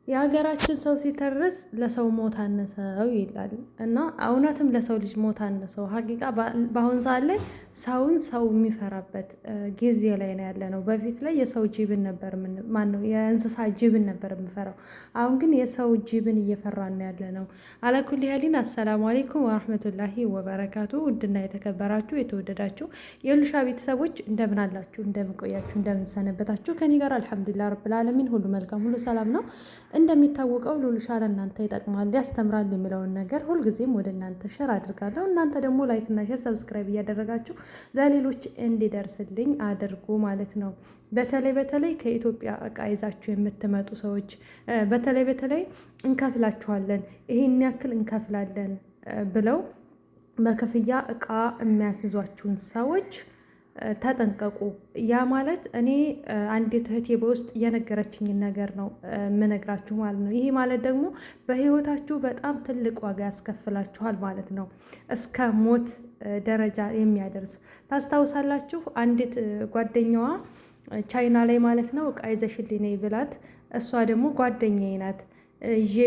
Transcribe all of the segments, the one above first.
የሀገራችን ሰው ሲተርስ ለሰው ሞት አነሰው ይላል እና እውነትም ለሰው ልጅ ሞት አነሰው። ሀቂቃ በአሁን ሰዓት ላይ ሰውን ሰው የሚፈራበት ጊዜ ላይ ነው ያለ ነው። በፊት ላይ የሰው ጅብን ነበር ማነው የእንስሳ ጅብን ነበር የምፈራው። አሁን ግን የሰው ጅብን እየፈራን ነው ያለ ነው። አለኩል ያሊን አሰላሙ አሌይኩም ወረህመቱላሂ ወበረካቱ። ውድና የተከበራችሁ የተወደዳችሁ የሉሻ ቤተሰቦች እንደምን አላችሁ? እንደምን ቆያችሁ? እንደምን ሰነበታችሁ? ከኔ ጋር አልሐምዱሊላህ ረብል ዓለሚን ሁሉ መልካም ሁሉ ሰላም ነው። እንደሚታወቀው ሉሉሻ ለእናንተ ይጠቅማል ያስተምራል የሚለውን ነገር ሁልጊዜም ወደ እናንተ ሸር አድርጋለሁ። እናንተ ደግሞ ላይክ እና ሸር ሰብስክራይብ እያደረጋችሁ ለሌሎች እንዲደርስልኝ አድርጉ ማለት ነው። በተለይ ከኢትዮጵያ እቃ ይዛችሁ የምትመጡ ሰዎች በተለይ እንከፍላችኋለን፣ ይሄን ያክል እንከፍላለን ብለው በክፍያ እቃ የሚያስዟችሁን ሰዎች ተጠንቀቁ። ያ ማለት እኔ አንዲት እህቴ በውስጥ የነገረችኝን ነገር ነው የምነግራችሁ ማለት ነው። ይሄ ማለት ደግሞ በህይወታችሁ በጣም ትልቅ ዋጋ ያስከፍላችኋል ማለት ነው። እስከ ሞት ደረጃ የሚያደርስ ታስታውሳላችሁ። አንዲት ጓደኛዋ ቻይና ላይ ማለት ነው እቃ ይዘሽልኝ ነይ ብላት፣ እሷ ደግሞ ጓደኛዬ ናት ይዤ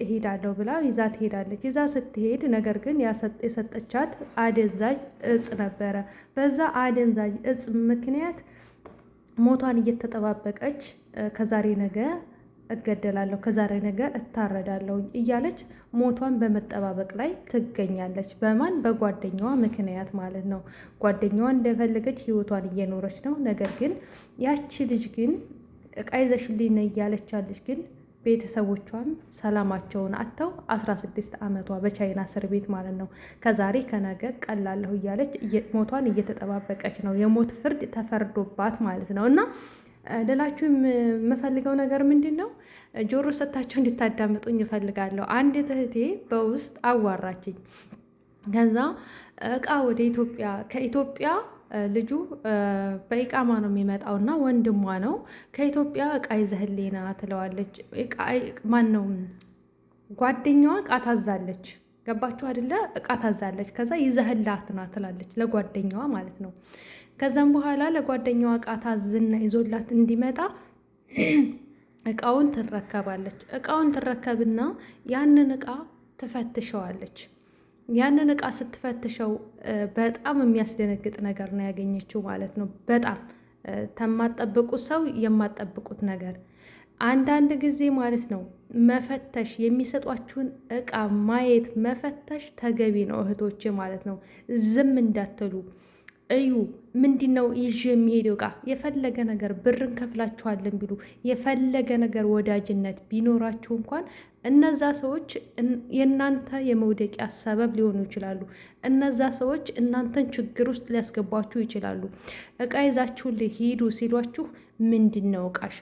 እሄዳለሁ ብላ ይዛ ትሄዳለች። ይዛ ስትሄድ ነገር ግን የሰጠቻት አደንዛዥ እጽ ነበረ። በዛ አደንዛዥ እጽ ምክንያት ሞቷን እየተጠባበቀች ከዛሬ ነገ እገደላለሁ፣ ከዛሬ ነገ እታረዳለሁ እያለች ሞቷን በመጠባበቅ ላይ ትገኛለች። በማን? በጓደኛዋ ምክንያት ማለት ነው። ጓደኛዋ እንደፈለገች ህይወቷን እየኖረች ነው። ነገር ግን ያቺ ልጅ ግን እቃ ይዘሽልኝ ነይ እያለቻለች ግን ቤተሰቦቿም ሰላማቸውን አጥተው 16 ዓመቷ በቻይና እስር ቤት ማለት ነው። ከዛሬ ከነገ ቀላለሁ እያለች ሞቷን እየተጠባበቀች ነው። የሞት ፍርድ ተፈርዶባት ማለት ነው። እና ልላችሁ የምፈልገው ነገር ምንድን ነው? ጆሮ ሰታችሁ እንድታዳምጡኝ እፈልጋለሁ። አንድ እህቴ በውስጥ አዋራችኝ። ከዛ እቃ ወደ ኢትዮጵያ ከኢትዮጵያ ልጁ በኢቃማ ነው የሚመጣው እና ወንድሟ ነው ከኢትዮጵያ እቃ ይዘህልኝ ና ትለዋለች። ማን ነው ጓደኛዋ እቃ ታዛለች። ገባችሁ አይደለ? እቃ ታዛለች። ከዛ ይዘህላት ና ትላለች ለጓደኛዋ ማለት ነው። ከዛም በኋላ ለጓደኛዋ እቃ ታዝና ይዞላት እንዲመጣ እቃውን ትረከባለች። እቃውን ትረከብና ያንን እቃ ትፈትሸዋለች። ያንን እቃ ስትፈትሸው በጣም የሚያስደነግጥ ነገር ነው ያገኘችው ማለት ነው። በጣም ተማጠብቁት ሰው የማጠብቁት ነገር አንዳንድ ጊዜ ማለት ነው። መፈተሽ የሚሰጧችሁን እቃ ማየት መፈተሽ ተገቢ ነው እህቶቼ ማለት ነው። ዝም እንዳትሉ እዩ። ምንድን ነው ይዤ የሚሄደው እቃ? የፈለገ ነገር ብር እንከፍላችኋለን ቢሉ የፈለገ ነገር ወዳጅነት ቢኖራችሁ እንኳን እነዛ ሰዎች የእናንተ የመውደቂያ ሰበብ ሊሆኑ ይችላሉ። እነዛ ሰዎች እናንተን ችግር ውስጥ ሊያስገቧችሁ ይችላሉ። እቃ ይዛችሁልኝ ሂዱ ሲሏችሁ ምንድን ነው እቃሽ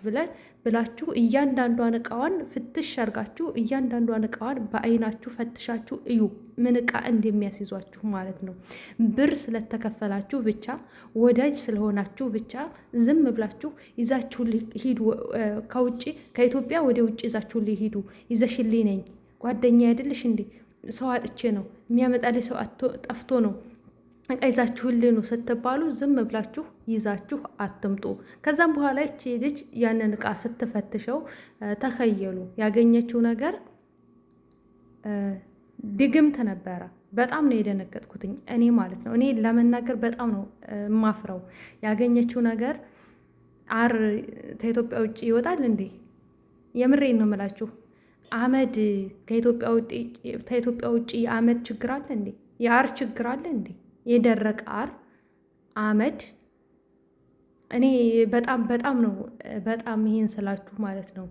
ብላችሁ እያንዳንዷን እቃዋን ፍትሽ አርጋችሁ እያንዳንዷን እቃዋን በአይናችሁ ፈትሻችሁ እዩ፣ ምን እቃ እንደሚያስይዟችሁ ማለት ነው። ብር ስለተከፈላችሁ ብቻ ወዳጅ ስለሆናችሁ ብቻ ዝም ብላችሁ ይዛችሁልኝ ሂዱ፣ ከውጭ ከኢትዮጵያ ወደ ውጭ ይዛችሁልኝ ሂዱ፣ ይዘሽልኝ ነኝ ጓደኛ አይደለሽ እንዴ? ሰው አጥቼ ነው የሚያመጣልኝ፣ ሰው ጠፍቶ ነው እቃ ይዛችሁልኝ ነው ስትባሉ ዝም ብላችሁ ይዛችሁ አትምጡ። ከዛም በኋላ ይቺ ልጅ ያንን እቃ ስትፈትሸው ተኸየሉ ያገኘችው ነገር ድግምት ነበረ። በጣም ነው የደነገጥኩትኝ እኔ ማለት ነው። እኔ ለመናገር በጣም ነው የማፍረው። ያገኘችው ነገር አር ከኢትዮጵያ ውጭ ይወጣል እንዴ? የምሬን ነው የምላችሁ። አመድ ከኢትዮጵያ ውጭ የአመድ ችግር አለ እንዴ? የአር ችግር አለ እንዴ? የደረቀ አር አመድ። እኔ በጣም ነው በጣም ይሄን ስላችሁ ማለት ነው።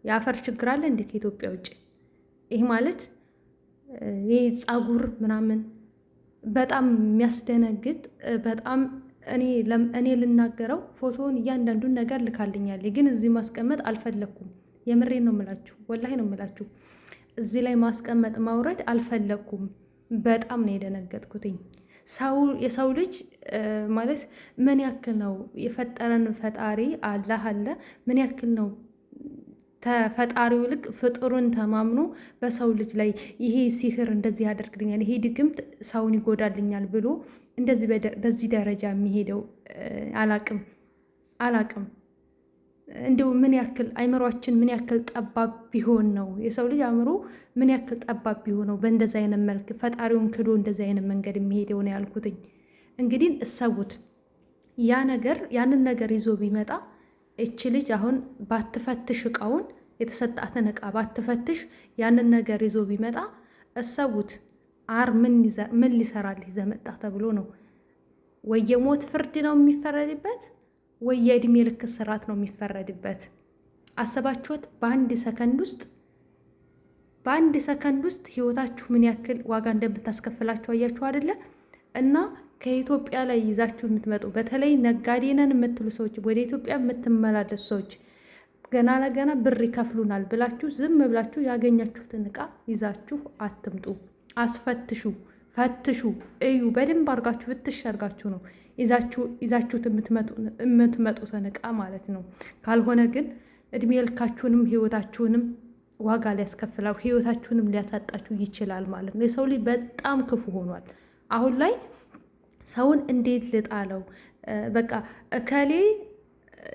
የአፈር ችግር አለ እንዴ ከኢትዮጵያ ውጭ? ይህ ማለት ይህ ጸጉር ምናምን በጣም የሚያስደነግጥ በጣም እኔ ልናገረው ፎቶውን እያንዳንዱን ነገር ልካልኛል፣ ግን እዚህ ማስቀመጥ አልፈለኩም። የምሬን ነው የምላችሁ፣ ወላሂ ነው የምላችሁ። እዚህ ላይ ማስቀመጥ ማውረድ አልፈለኩም። በጣም ነው የደነገጥኩትኝ። የሰው ልጅ ማለት ምን ያክል ነው የፈጠረን ፈጣሪ አላህ አለ ምን ያክል ነው ተፈጣሪው ልክ ፍጡሩን ተማምኖ በሰው ልጅ ላይ ይሄ ሲህር እንደዚህ ያደርግልኛል፣ ይሄ ድግምት ሰውን ይጎዳልኛል ብሎ እንደዚህ በዚህ ደረጃ የሚሄደው አላቅም። እንዲሁ ምን ያክል አይምሯችን ምን ያክል ጠባብ ቢሆን ነው የሰው ልጅ አእምሮ ምን ያክል ጠባብ ቢሆን ነው በእንደዚ አይነት መልክ ፈጣሪውን ክዶ እንደዚ አይነት መንገድ የሚሄደው ነው ያልኩትኝ። እንግዲህ እሰቡት ያንን ነገር ይዞ ቢመጣ እቺ ልጅ አሁን ባትፈትሽ እቃውን የተሰጣትን እቃ ባትፈትሽ ያንን ነገር ይዞ ቢመጣ እሰቡት ምን ሊሰራልህ ይዘህ መጣ ተብሎ ነው ወይ የሞት ፍርድ ነው የሚፈረድበት ወይ የእድሜ ልክ እስራት ነው የሚፈረድበት። አሰባችሁት? በአንድ ሰከንድ ውስጥ ህይወታችሁ ምን ያክል ዋጋ እንደምታስከፍላችሁ አያችሁ አይደለ? እና ከኢትዮጵያ ላይ ይዛችሁ የምትመጡ በተለይ ነጋዴ ነን የምትሉ ሰዎች፣ ወደ ኢትዮጵያ የምትመላለሱ ሰዎች ገና ለገና ብር ይከፍሉናል ብላችሁ ዝም ብላችሁ ያገኛችሁትን እቃ ይዛችሁ አትምጡ። አስፈትሹ፣ ፈትሹ፣ እዩ። በደንብ አድርጋችሁ ፍትሽ አድርጋችሁ ነው ይዛችሁት የምትመጡትን እቃ ማለት ነው። ካልሆነ ግን እድሜ ልካችሁንም ህይወታችሁንም ዋጋ ሊያስከፍላው ህይወታችሁንም ሊያሳጣችሁ ይችላል ማለት ነው። የሰው ልጅ በጣም ክፉ ሆኗል አሁን ላይ። ሰውን እንዴት ልጣለው? በቃ እከሌ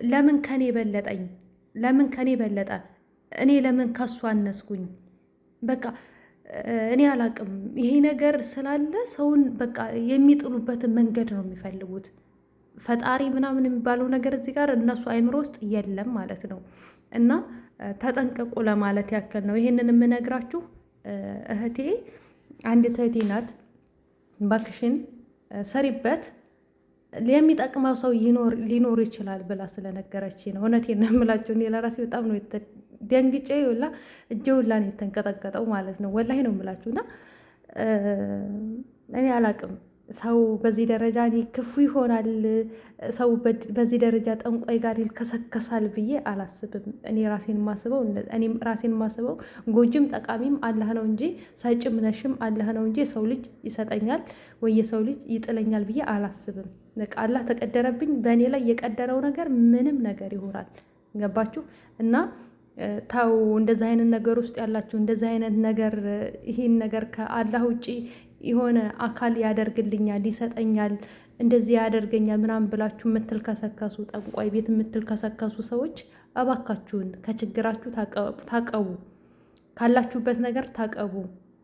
ለምን ከኔ በለጠኝ? ለምን ከኔ በለጠ? እኔ ለምን ከሱ አነስኩኝ? በቃ እኔ አላቅም። ይሄ ነገር ስላለ ሰውን በቃ የሚጥሉበትን መንገድ ነው የሚፈልጉት። ፈጣሪ ምናምን የሚባለው ነገር እዚህ ጋር እነሱ አይምሮ ውስጥ የለም ማለት ነው። እና ተጠንቀቁ ለማለት ያክል ነው ይሄንን የምነግራችሁ። እህቴ አንዲት እህቴ ናት፣ ባክሽን ሰሪበት የሚጠቅመው ሰው ሊኖር ይችላል ብላ ስለነገረች ነው። እውነቴን ነው የምላችሁ። እኔ ለራሴ በጣም ነው ደንግጬ ሁላ እጄ ሁላ ነው የተንቀጠቀጠው ማለት ነው። ወላሂ ነው የምላችሁ። እና እኔ አላቅም ሰው በዚህ ደረጃ እኔ ክፉ ይሆናል፣ ሰው በዚህ ደረጃ ጠንቋይ ጋር ይልከሰከሳል ብዬ አላስብም። እኔ ራሴን የማስበው ጎጅም ጠቃሚም አላህ ነው እንጂ ሰጭም ነሽም አላህ ነው እንጂ የሰው ልጅ ይሰጠኛል ወይ የሰው ልጅ ይጥለኛል ብዬ አላስብም። በቃ አላህ ተቀደረብኝ፣ በእኔ ላይ የቀደረው ነገር ምንም ነገር ይሆናል። ገባችሁ? እና ታው እንደዚህ አይነት ነገር ውስጥ ያላችሁ እንደዚህ አይነት ነገር ይሄን ነገር ከአላህ ውጪ የሆነ አካል ያደርግልኛል፣ ይሰጠኛል፣ እንደዚህ ያደርገኛል ምናምን ብላችሁ የምትልከሰከሱ ጠንቋይ ቤት የምትልከሰከሱ ሰዎች እባካችሁን ከችግራችሁ ታቀቡ፣ ካላችሁበት ነገር ታቀቡ።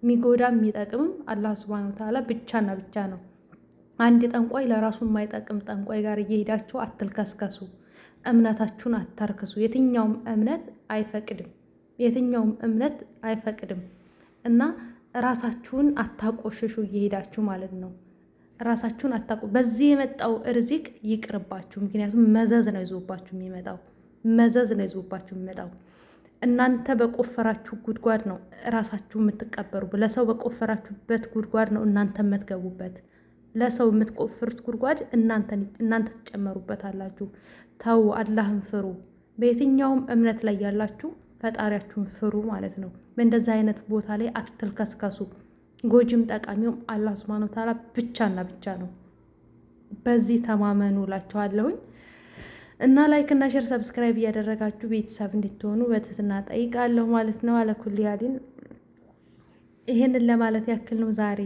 የሚጎዳ የሚጠቅምም አላህ ሱብሃነሁ ወተዓላ ብቻና ብቻ ነው። አንድ ጠንቋይ ለራሱ የማይጠቅም ጠንቋይ ጋር እየሄዳችሁ አትልከስከሱ። እምነታችሁን አታርክሱ። የትኛውም እምነት አይፈቅድም። እና ራሳችሁን አታቆሽሹ እየሄዳችሁ ማለት ነው። ራሳችሁን በዚህ የመጣው ርዚቅ ይቅርባችሁ። ምክንያቱም መዘዝ ነው ይዞባችሁ የሚመጣው። እናንተ በቆፈራችሁ ጉድጓድ ነው ራሳችሁ የምትቀበሩ። ለሰው በቆፈራችሁበት ጉድጓድ ነው እናንተ የምትገቡበት። ለሰው የምትቆፍሩት ጉድጓድ እናንተ ትጨመሩበታላችሁ። ተው፣ አላህን ፍሩ። በየትኛውም እምነት ላይ ያላችሁ ፈጣሪያችሁን ፍሩ ማለት ነው። በእንደዚህ አይነት ቦታ ላይ አትልከስከሱ። ጎጅም ጠቃሚውም አላህ ሱብሃነሁ ወተዓላ ብቻና ብቻ ነው። በዚህ ተማመኑ እላችኋለሁኝ። እና ላይክ እና ሼር ሰብስክራይብ እያደረጋችሁ ቤተሰብ እንድትሆኑ በትህትና ጠይቃለሁ ማለት ነው። አለኩል ያዲን ይሄንን ለማለት ያክል ነው ዛሬ።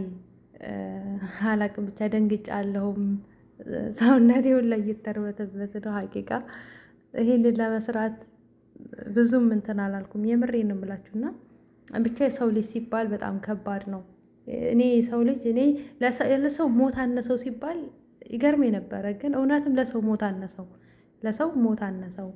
አላቅም ብቻ ደንግጫለሁም፣ ሰውነቴ ሁላ እየተርበተበት ነው ሀቂቃ። ይሄንን ለመስራት ብዙም እንትን አላልኩም፣ የምሬ ነው የምላችሁና ብቻ የሰው ልጅ ሲባል በጣም ከባድ ነው። እኔ የሰው ልጅ ለሰው ሞት አነሰው ሲባል ይገርም የነበረ ግን እውነትም ለሰው ሞት አነሰው